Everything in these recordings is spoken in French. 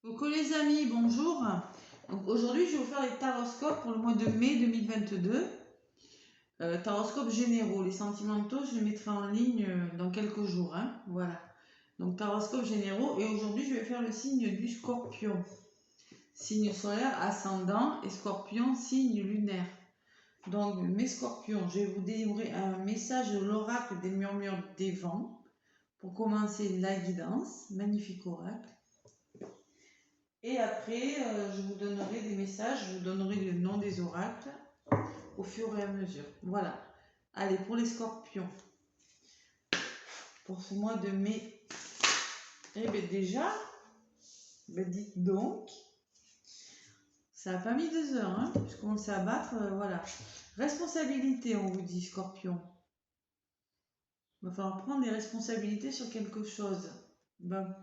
Coucou les amis, bonjour. Donc aujourd'hui, je vais vous faire les taroscopes pour le mois de mai 2022. Taroscopes généraux, les sentimentaux, je les mettrai en ligne dans quelques jours. Voilà. Donc taroscopes généraux. Et aujourd'hui, je vais faire le signe du Scorpion. Signe solaire, ascendant, et Scorpion, signe lunaire. Donc mes Scorpions, je vais vous délivrer un message de l'oracle des murmures des vents. Pour commencer la guidance, magnifique oracle. Et après, je vous donnerai des messages, je vous donnerai le nom des oracles au fur et à mesure. Voilà. Allez, pour les scorpions, pour ce mois de mai, eh bien déjà, dites donc, ça n'a pas mis 2 heures, hein, je commence à battre, voilà. Responsabilité, on vous dit, scorpion. Il va falloir prendre des responsabilités sur quelque chose. Ben,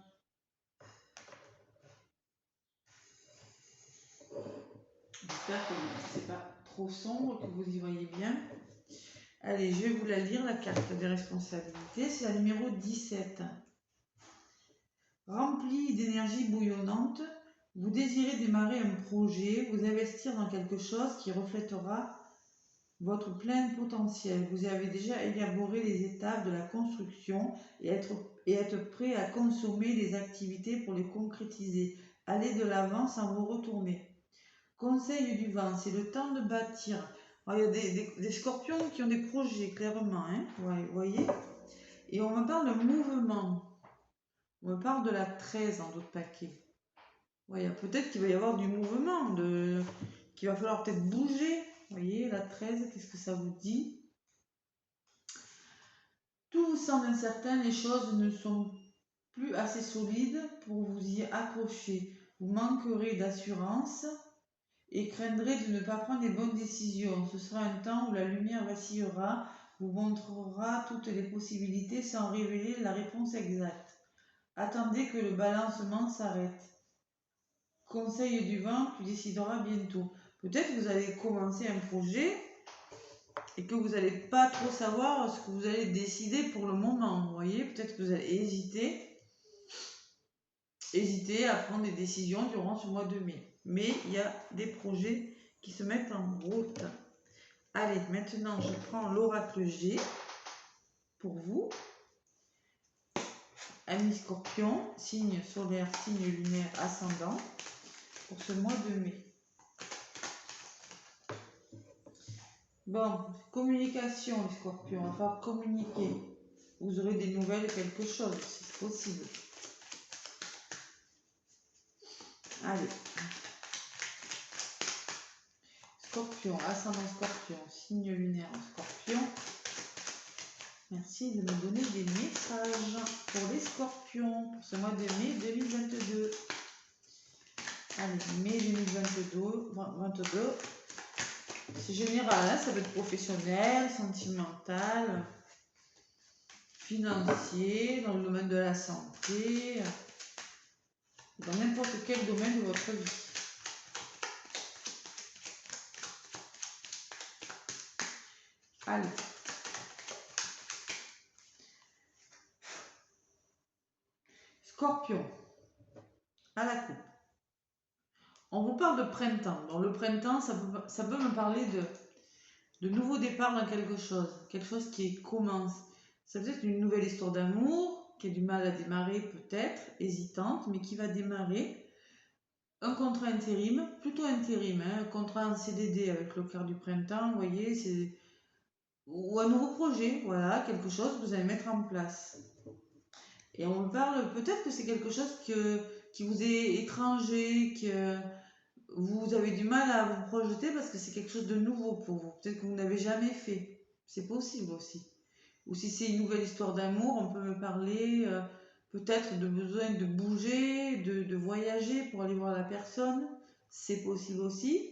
j'espère que c'est pas trop sombre, que vous y voyez bien. Allez, je vais vous la lire, la carte des responsabilités. C'est la numéro 17. Rempli d'énergie bouillonnante, vous désirez démarrer un projet, vous investir dans quelque chose qui reflètera votre plein potentiel. Vous avez déjà élaboré les étapes de la construction et être prêt à consommer les activités pour les concrétiser. Allez de l'avant sans vous retourner. Conseil du vent, c'est le temps de bâtir. Alors, il y a des scorpions qui ont des projets, clairement, hein, vous voyez. Et on me parle de mouvement. On me parle de la 13 en d'autres paquets. Ouais, peut-être qu'il va y avoir du mouvement, qu'il va falloir peut-être bouger. Vous voyez, la 13, qu'est-ce que ça vous dit? Tout vous semble incertain, les choses ne sont plus assez solides pour vous y accrocher. Vous manquerez d'assurance et craindrez de ne pas prendre les bonnes décisions. Ce sera un temps où la lumière vacillera, vous montrera toutes les possibilités sans révéler la réponse exacte. Attendez que le balancement s'arrête. Conseil du vent, tu décideras bientôt. Peut-être que vous allez commencer un projet et que vous n'allez pas trop savoir ce que vous allez décider pour le moment. Vous voyez, peut-être que vous allez hésiter à prendre des décisions durant ce mois de mai. Mais il y a des projets qui se mettent en route. Allez, maintenant je prends l'oracle G pour vous. Amis Scorpion, signe solaire, signe lunaire, ascendant, pour ce mois de mai. Bon, communication, les scorpions, on va falloir communiquer. Vous aurez des nouvelles, quelque chose, si c'est possible. Allez. Scorpion, ascendant scorpion, signe lunaire scorpion. Merci de me donner des messages pour les scorpions pour ce mois de mai 2022. Allez, mai 2022. C'est général, hein, ça peut être professionnel, sentimental, financier, dans le domaine de la santé, dans n'importe quel domaine de votre vie. Allez. Scorpion, à la coupe. On vous parle de printemps. Dans le printemps, ça peut me parler de nouveau départ dans quelque chose qui commence. Ça peut être une nouvelle histoire d'amour qui a du mal à démarrer peut-être, hésitante, mais qui va démarrer. Un contrat intérim, plutôt intérim, hein, un contrat en CDD avec le quart du printemps, vous voyez, ou un nouveau projet, voilà, quelque chose que vous allez mettre en place. Et on me parle, peut-être que c'est quelque chose qui vous est étranger, que vous avez du mal à vous projeter parce que c'est quelque chose de nouveau pour vous. Peut-être que vous n'avez jamais fait. C'est possible aussi. Ou si c'est une nouvelle histoire d'amour, on peut me parler peut-être de besoin de bouger, de voyager pour aller voir la personne. C'est possible aussi.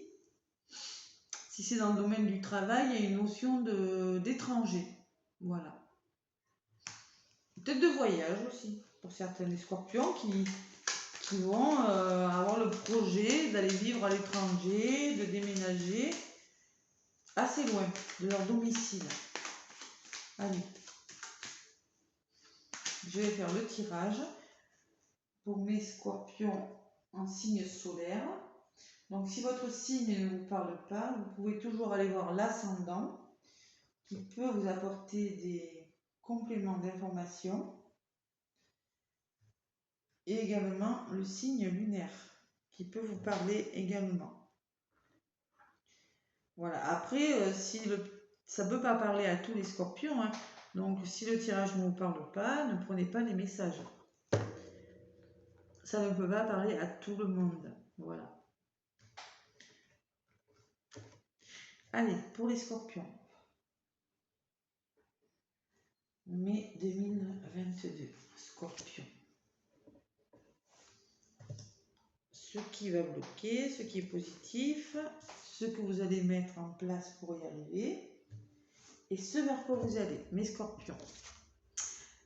Si c'est dans le domaine du travail, il y a une notion d'étranger. Voilà. Peut-être de voyage aussi, pour certains scorpions qui vont avoir le projet d'aller vivre à l'étranger, de déménager assez loin de leur domicile. Allez, je vais faire le tirage pour mes scorpions en signe solaire. Donc si votre signe ne vous parle pas, vous pouvez toujours aller voir l'ascendant qui peut vous apporter des compléments d'information et également le signe lunaire qui peut vous parler également. Voilà, après, ça ne peut pas parler à tous les scorpions, hein. Donc si le tirage ne vous parle pas, ne prenez pas les messages. Ça ne peut pas parler à tout le monde. Voilà. Allez, pour les scorpions. Mai 2022. Scorpion. Ce qui va bloquer, ce qui est positif, ce que vous allez mettre en place pour y arriver et ce vers quoi vous allez, mes scorpions.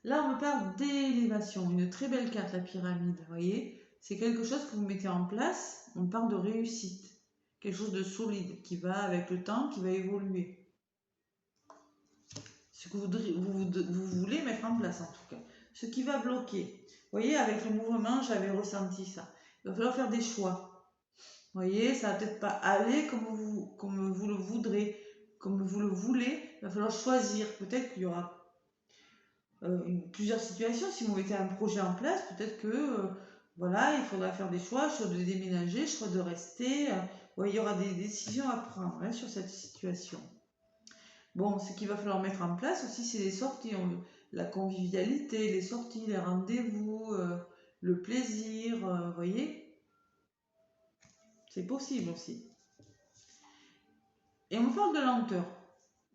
Là, on me parle d'élévation, une très belle carte, la pyramide, vous voyez. C'est quelque chose que vous mettez en place, on parle de réussite. Quelque chose de solide, qui va avec le temps, qui va évoluer. Ce que vous voulez mettre en place, en tout cas. Ce qui va bloquer. Vous voyez, avec le mouvement, j'avais ressenti ça. Il va falloir faire des choix. Vous voyez, ça va peut-être pas aller comme vous le voudrez, comme vous le voulez. Il va falloir choisir. Peut-être qu'il y aura plusieurs situations. Si vous mettez un projet en place, peut-être que voilà, il faudra faire des choix, soit de déménager, soit de rester. Ouais, il y aura des décisions à prendre, hein, sur cette situation. Bon, ce qu'il va falloir mettre en place aussi, c'est les sorties, la convivialité, les sorties, les rendez-vous, le plaisir, vous voyez, c'est possible aussi. Et on me parle de lenteur.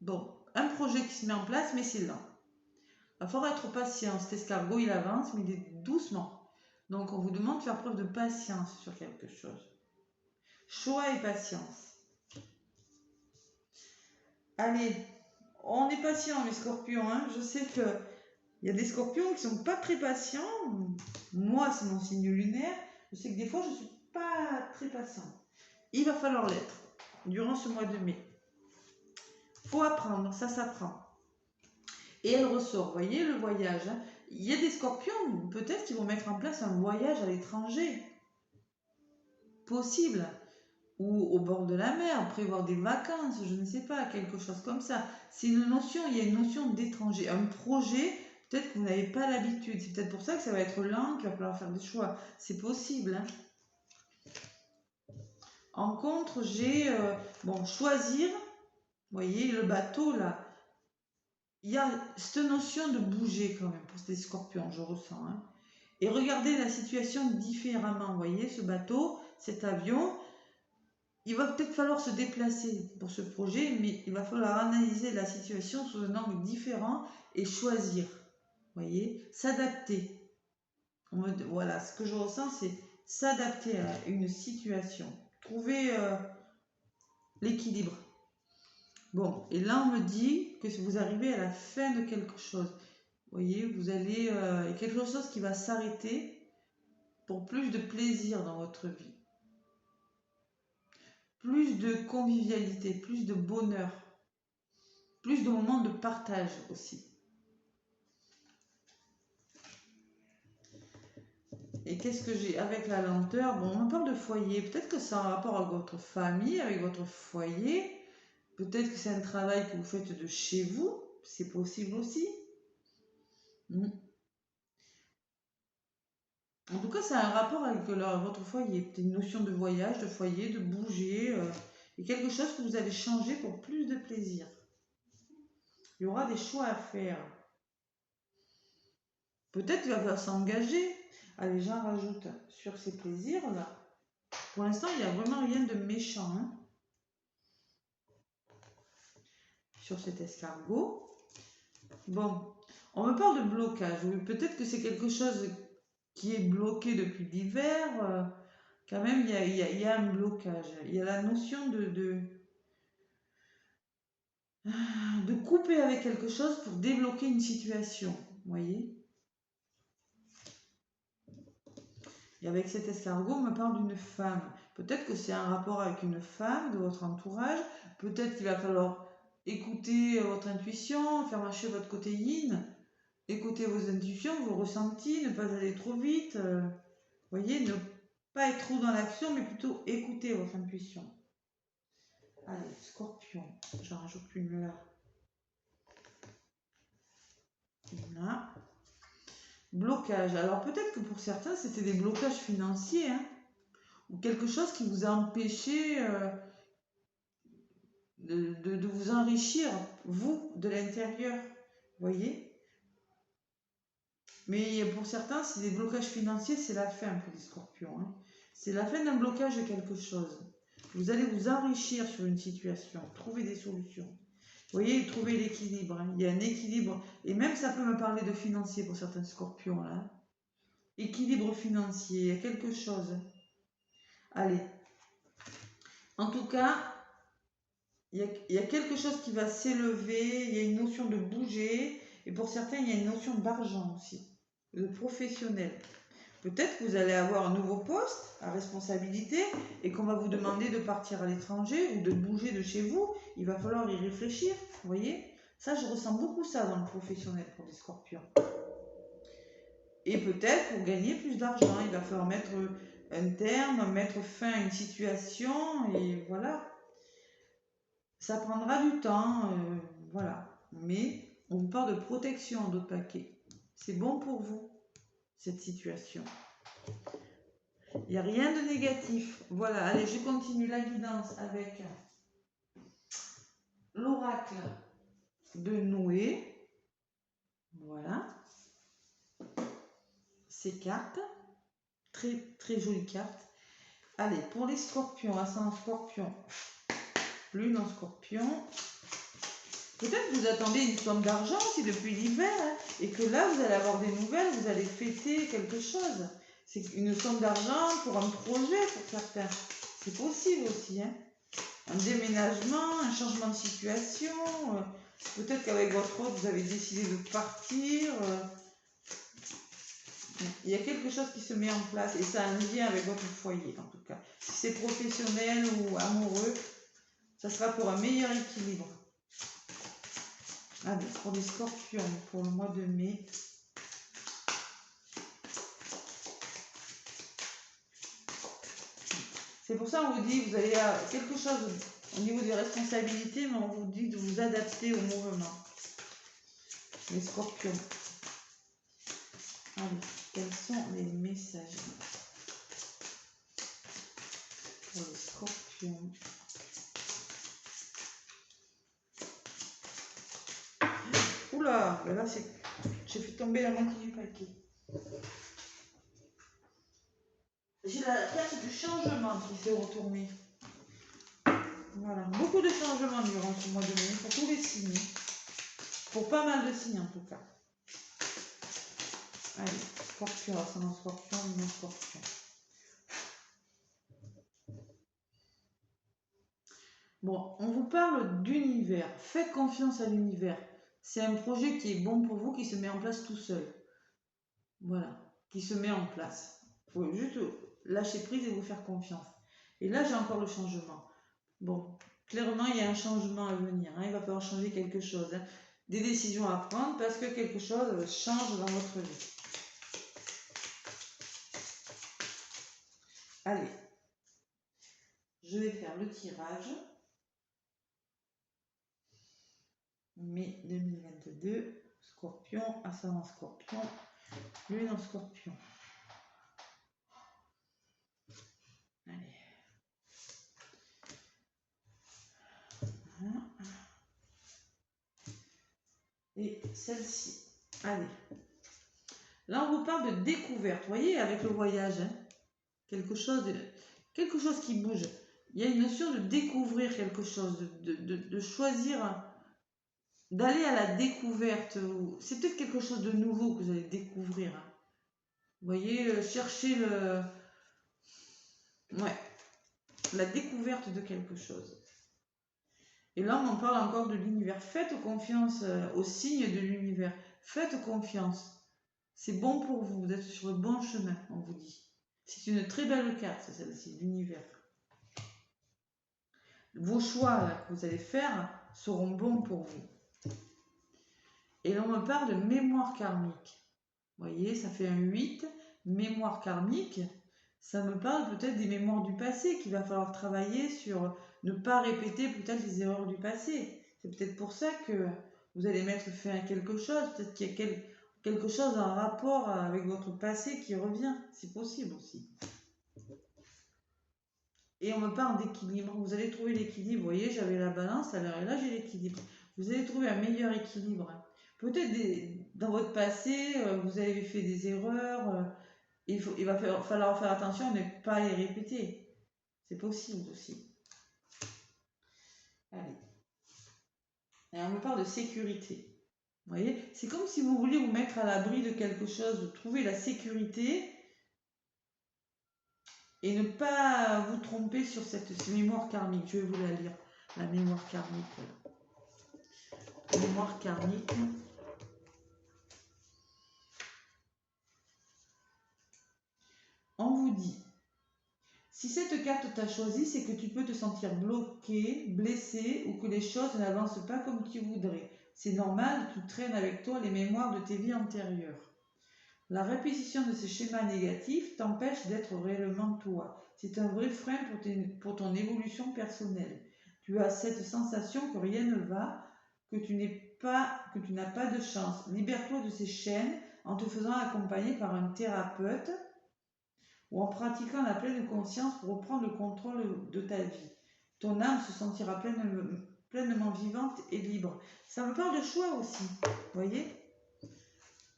Bon, un projet qui se met en place, mais c'est lent. Il va falloir être patient. Cet escargot, il avance, mais il est doucement. Donc, on vous demande de faire preuve de patience sur quelque chose. Choix et patience. Allez, on est patient, les scorpions, hein. Je sais que il y a des scorpions qui sont pas très patients. Moi, c'est mon signe lunaire. Je sais que des fois, je suis pas très patiente. Il va falloir l'être durant ce mois de mai. Faut apprendre, ça s'apprend. Et elle ressort, vous voyez, le voyage, hein. Il y a des scorpions, peut-être qu'ils vont mettre en place un voyage à l'étranger. Possible. Ou au bord de la mer, prévoir des vacances, je ne sais pas, quelque chose comme ça. C'est une notion, il y a une notion d'étranger. Un projet, peut-être que vous n'avez pas l'habitude. C'est peut-être pour ça que ça va être lent, qu'il va falloir faire des choix. C'est possible, hein. En contre, j'ai, bon, choisir, vous voyez, le bateau, là. Il y a cette notion de bouger quand même pour ces scorpions, je ressens, hein. Et regardez la situation différemment, vous voyez, ce bateau, cet avion. Il va peut-être falloir se déplacer pour ce projet, mais il va falloir analyser la situation sous un angle différent et choisir, vous voyez, s'adapter. Voilà, ce que je ressens, c'est s'adapter à une situation, trouver l'équilibre. Bon, et là, on me dit que si vous arrivez à la fin de quelque chose, vous voyez, vous allez, il y a quelque chose qui va s'arrêter pour plus de plaisir dans votre vie. Plus de convivialité, plus de bonheur, plus de moments de partage aussi. Et qu'est-ce que j'ai avec la lenteur? Bon, on me parle de foyer. Peut-être que c'est en rapport avec votre famille, avec votre foyer. Peut-être que c'est un travail que vous faites de chez vous. C'est possible aussi. En tout cas, ça a un rapport avec votre foyer. Peut-être une notion de voyage, de foyer, de bouger. Et quelque chose que vous allez changer pour plus de plaisir. Il y aura des choix à faire. Peut-être qu'il va falloir s'engager. Allez, j'en rajoute sur ces plaisirs-là. Pour l'instant, il n'y a vraiment rien de méchant, hein, sur cet escargot. Bon, on me parle de blocage. Oui, peut-être que c'est quelque chose qui est bloqué depuis l'hiver. Quand même, il y a un blocage. Il y a la notion de couper avec quelque chose pour débloquer une situation. Vous voyez? Et avec cet escargot, on me parle d'une femme. Peut-être que c'est un rapport avec une femme de votre entourage. Peut-être qu'il va falloir écouter votre intuition, faire marcher votre côté yin, écouter vos intuitions, vos ressentis, ne pas aller trop vite. Voyez, Pas être trop dans l'action, mais plutôt écouter votre intuition. Allez, Scorpion, j'en rajoute une là. Là. Blocage. Alors peut-être que pour certains, c'était des blocages financiers, hein, ou quelque chose qui vous a empêché de vous enrichir, vous, de l'intérieur. Vous voyez? Mais pour certains, c'est des blocages financiers, c'est la fin pour les scorpions. Hein. C'est la fin d'un blocage de quelque chose. Vous allez vous enrichir sur une situation, trouver des solutions. Vous voyez, trouver l'équilibre. Hein. Il y a un équilibre. Et même ça peut me parler de financier pour certains scorpions. Là. Équilibre financier, il y a quelque chose. Allez. En tout cas, il y a quelque chose qui va s'élever. Il y a une notion de bouger. Et pour certains, il y a une notion d'argent aussi. De professionnel. Peut-être que vous allez avoir un nouveau poste à responsabilité et qu'on va vous demander de partir à l'étranger ou de bouger de chez vous. Il va falloir y réfléchir, vous voyez. Ça, je ressens beaucoup ça dans le professionnel pour les scorpions. Et peut-être pour gagner plus d'argent, il va falloir mettre un terme, mettre fin à une situation et voilà. Ça prendra du temps, voilà. Mais on vous parle de protection en d'autres paquets. C'est bon pour vous, cette situation. Il n'y a rien de négatif. Voilà, allez, je continue la guidance avec l'oracle de Noé. Voilà. Ces cartes. Très, très jolies cartes. Allez, pour les scorpions, ascendant scorpion, lune en scorpion. Peut-être que vous attendez une somme d'argent aussi depuis l'hiver, hein, et que là, vous allez avoir des nouvelles, vous allez fêter quelque chose. C'est une somme d'argent pour un projet pour certains. C'est possible aussi, hein. Un déménagement, un changement de situation. Peut-être qu'avec votre autre, vous avez décidé de partir. Il y a quelque chose qui se met en place et ça a un lien avec votre foyer en tout cas. Si c'est professionnel ou amoureux, ça sera pour un meilleur équilibre. Allez, pour les scorpions, pour le mois de mai. C'est pour ça qu'on vous dit, vous allez à quelque chose au niveau des responsabilités, mais on vous dit de vous adapter au mouvement. Les scorpions. Allez, quels sont les messages pour les scorpions? Oula, ben là j'ai fait tomber la moitié du paquet. J'ai la carte du changement qui s'est retournée. Voilà, beaucoup de changements durant ce mois de mai, pour tous les signes. Pour pas mal de signes en tout cas. Allez, scorpion, ascendant scorpion, non scorpion. Bon, on vous parle d'univers. Faites confiance à l'univers. C'est un projet qui est bon pour vous, qui se met en place tout seul. Voilà, qui se met en place. Il faut juste lâcher prise et vous faire confiance. Et là, j'ai encore le changement. Bon, clairement, il y a un changement à venir. Hein. Il va falloir changer quelque chose. Hein. Des décisions à prendre parce que quelque chose change dans votre vie. Allez, je vais faire le tirage. Mai 2022, Scorpion, ascendant Scorpion, lune en Scorpion. Allez. Voilà. Et celle-ci. Allez. Là, on vous parle de découverte. Vous voyez, avec le voyage, hein, quelque chose qui bouge. Il y a une notion de découvrir quelque chose, de choisir, d'aller à la découverte. C'est peut-être quelque chose de nouveau que vous allez découvrir. Hein. Vous voyez, chercher la découverte de quelque chose. Et là, on en parle encore de l'univers. Faites confiance aux signes de l'univers. Faites confiance. C'est bon pour vous. Vous êtes sur le bon chemin, on vous dit. C'est une très belle carte, celle-ci, l'univers. Vos choix là, que vous allez faire seront bons pour vous. Et là, on me parle de mémoire karmique. Vous voyez, ça fait un 8. Mémoire karmique. Ça me parle peut-être des mémoires du passé, qu'il va falloir travailler sur ne pas répéter peut-être les erreurs du passé. C'est peut-être pour ça que vous allez mettre fin à quelque chose, peut-être qu'il y a quelque chose en rapport avec votre passé qui revient, c'est possible aussi. Et on me parle d'équilibre, vous allez trouver l'équilibre, vous voyez, j'avais la balance, alors là j'ai l'équilibre. Vous allez trouver un meilleur équilibre. Peut-être dans votre passé, vous avez fait des erreurs, il va falloir faire attention à ne pas les répéter. C'est possible aussi. Allez. Et on me parle de sécurité. Vous voyez, c'est comme si vous vouliez vous mettre à l'abri de quelque chose, de trouver la sécurité et ne pas vous tromper sur cette mémoire karmique. Je vais vous la lire, la mémoire karmique. La mémoire karmique. On vous dit, si cette carte t'a choisi, c'est que tu peux te sentir bloqué, blessé ou que les choses n'avancent pas comme tu voudrais. C'est normal, tu traînes avec toi les mémoires de tes vies antérieures. La répétition de ces schémas négatifs t'empêche d'être réellement toi. C'est un vrai frein pour ton évolution personnelle. Tu as cette sensation que rien ne va, que tu n'as pas de chance. Libère-toi de ces chaînes en te faisant accompagner par un thérapeute ou en pratiquant la pleine conscience pour reprendre le contrôle de ta vie. Ton âme se sentira pleinement vivante et libre. Ça me parle de choix aussi, vous voyez ?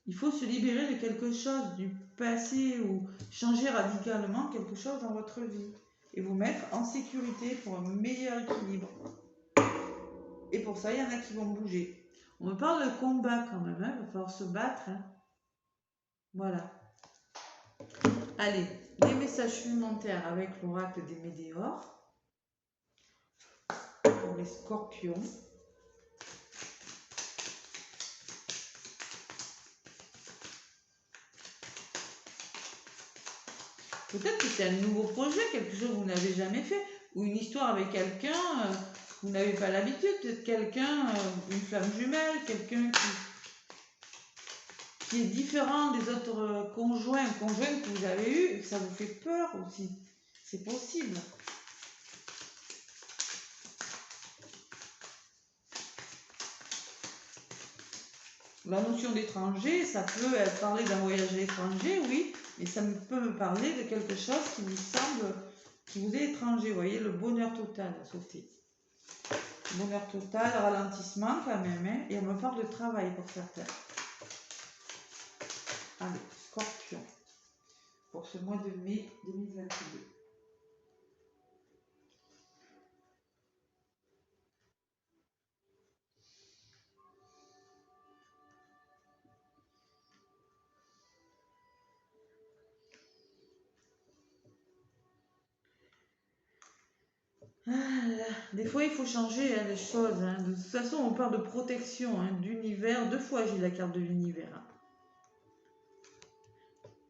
Il faut se libérer de quelque chose du passé ou changer radicalement quelque chose dans votre vie et vous mettre en sécurité pour un meilleur équilibre. Et pour ça, il y en a qui vont bouger. On me parle de combat quand même, hein, il va falloir se battre. Hein. Voilà. Allez, les messages supplémentaires avec l'oracle des météores pour les scorpions. Peut-être que c'est un nouveau projet, quelque chose que vous n'avez jamais fait, ou une histoire avec quelqu'un, vous n'avez pas l'habitude, peut-être quelqu'un, une flamme jumelle, quelqu'un qui est différent des autres conjointes que vous avez eus, et que ça vous fait peur aussi. C'est possible. La notion d'étranger, ça peut parler d'un voyage à l'étranger, oui, mais ça peut me parler de quelque chose qui vous semble, qui vous est étranger. Vous voyez, le bonheur total à sauter. Bonheur total, ralentissement quand même, hein, et on me parle de travail pour certains. Allez, Scorpion, pour ce mois de mai 2022. Des fois, il faut changer les choses. Hein. De toute façon, on parle de protection, hein, d'univers. 2 fois, j'ai la carte de l'univers. Hein.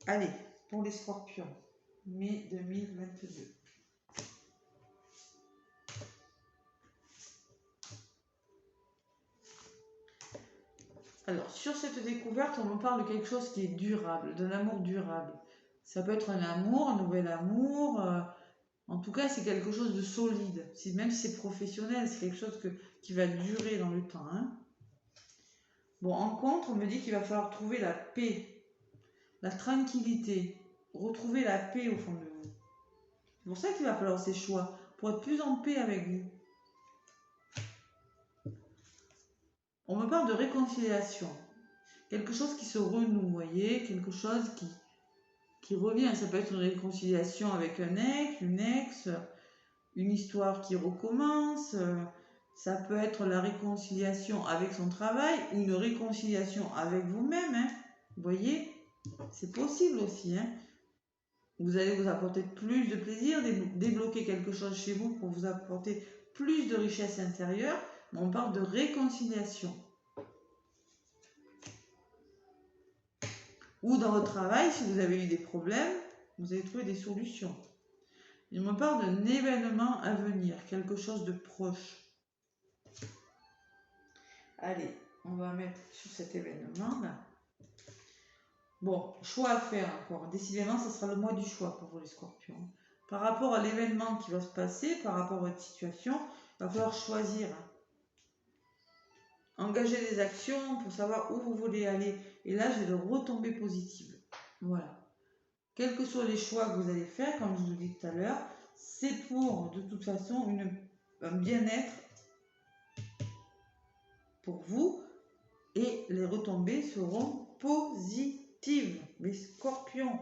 Allez, pour les scorpions, mai 2022. Alors, sur cette découverte, on me parle de quelque chose qui est durable, d'un amour durable. Ça peut être un amour, un nouvel amour. En tout cas, c'est quelque chose de solide. Même si c'est professionnel, c'est quelque chose qui va durer dans le temps. Hein. Bon, en contre, on me dit qu'il va falloir trouver la paix, la tranquillité, retrouver la paix au fond de vous. C'est pour ça qu'il va falloir ces choix, pour être plus en paix avec vous. On me parle de réconciliation. Quelque chose qui se renoue, vous voyez, quelque chose qui revient. Ça peut être une réconciliation avec un ex, une ex, une histoire qui recommence. Ça peut être la réconciliation avec son travail ou une réconciliation avec vous-même. Hein. Vous voyez, c'est possible aussi. Hein. Vous allez vous apporter plus de plaisir, débloquer quelque chose chez vous pour vous apporter plus de richesse intérieure. Mais on parle de réconciliation. Ou dans votre travail, si vous avez eu des problèmes, vous allez trouver des solutions. Il me parle d'un événement à venir, quelque chose de proche. Allez, on va mettre sur cet événement-là. Bon, choix à faire encore. Décidément, ce sera le mois du choix pour vous les scorpions. Par rapport à l'événement qui va se passer, par rapport à votre situation, il va falloir choisir. Engager des actions pour savoir où vous voulez aller. Et là, j'ai de retombées positives. Voilà. Quels que soient les choix que vous allez faire, comme je vous l'ai dit tout à l'heure, c'est pour, de toute façon, un bien-être pour vous. Et les retombées seront positives. Les scorpions.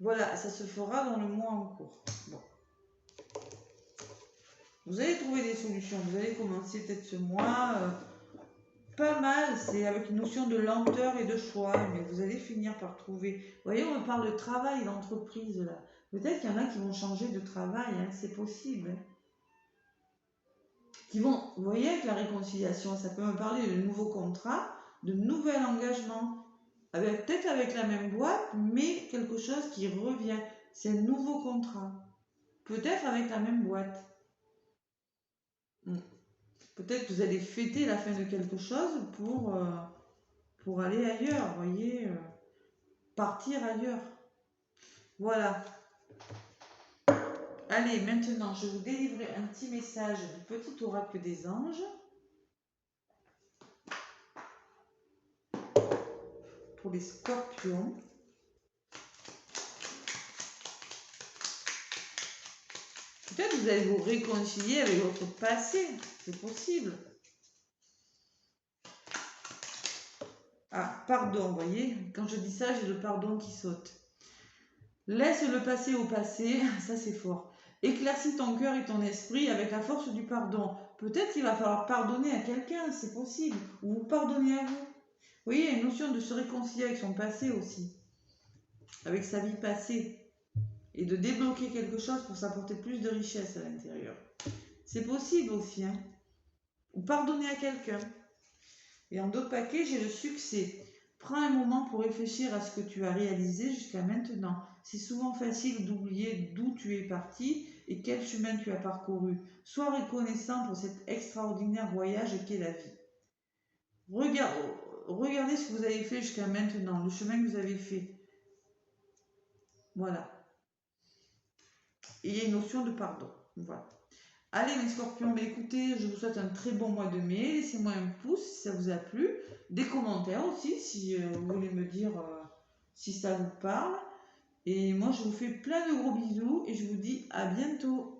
Voilà, ça se fera dans le mois en cours. Bon. Vous allez trouver des solutions. Vous allez commencer peut-être ce mois pas mal. C'est avec une notion de lenteur et de choix. Mais vous allez finir par trouver. Vous voyez, on parle de travail, d'entreprise là. Peut-être qu'il y en a qui vont changer de travail. Hein, c'est possible. Hein. Qui vont, vous voyez, avec la réconciliation, ça peut me parler de nouveaux contrats, de nouvel engagement. Peut-être avec la même boîte, mais quelque chose qui revient. C'est un nouveau contrat. Peut-être avec la même boîte. Peut-être que vous allez fêter la fin de quelque chose pour aller ailleurs, vous voyez, partir ailleurs. Voilà. Allez, maintenant, je vais vous délivrer un petit message du petit oracle des anges. Pour les scorpions. Peut-être que vous allez vous réconcilier avec votre passé. C'est possible. Ah, pardon, vous voyez, quand je dis ça, j'ai le pardon qui saute. Laisse le passé au passé, ça c'est fort. Éclaircis ton cœur et ton esprit avec la force du pardon. Peut-être qu'il va falloir pardonner à quelqu'un, c'est possible. Ou vous pardonnez à vous. Vous voyez, il y a une notion de se réconcilier avec son passé aussi. Avec sa vie passée. Et de débloquer quelque chose pour s'apporter plus de richesse à l'intérieur. C'est possible aussi. Hein. Ou pardonner à quelqu'un. Et en d'autres paquets, j'ai le succès. Prends un moment pour réfléchir à ce que tu as réalisé jusqu'à maintenant. C'est souvent facile d'oublier d'où tu es parti et quel chemin tu as parcouru. Sois reconnaissant pour cet extraordinaire voyage qu'est la vie. Regardez ce que vous avez fait jusqu'à maintenant, le chemin que vous avez fait. Voilà. Et il y a une notion de pardon. Voilà. Allez mes scorpions, mais écoutez, je vous souhaite un très bon mois de mai. Laissez-moi un pouce si ça vous a plu. Des commentaires aussi si vous voulez me dire si ça vous parle. Et moi je vous fais plein de gros bisous et je vous dis à bientôt.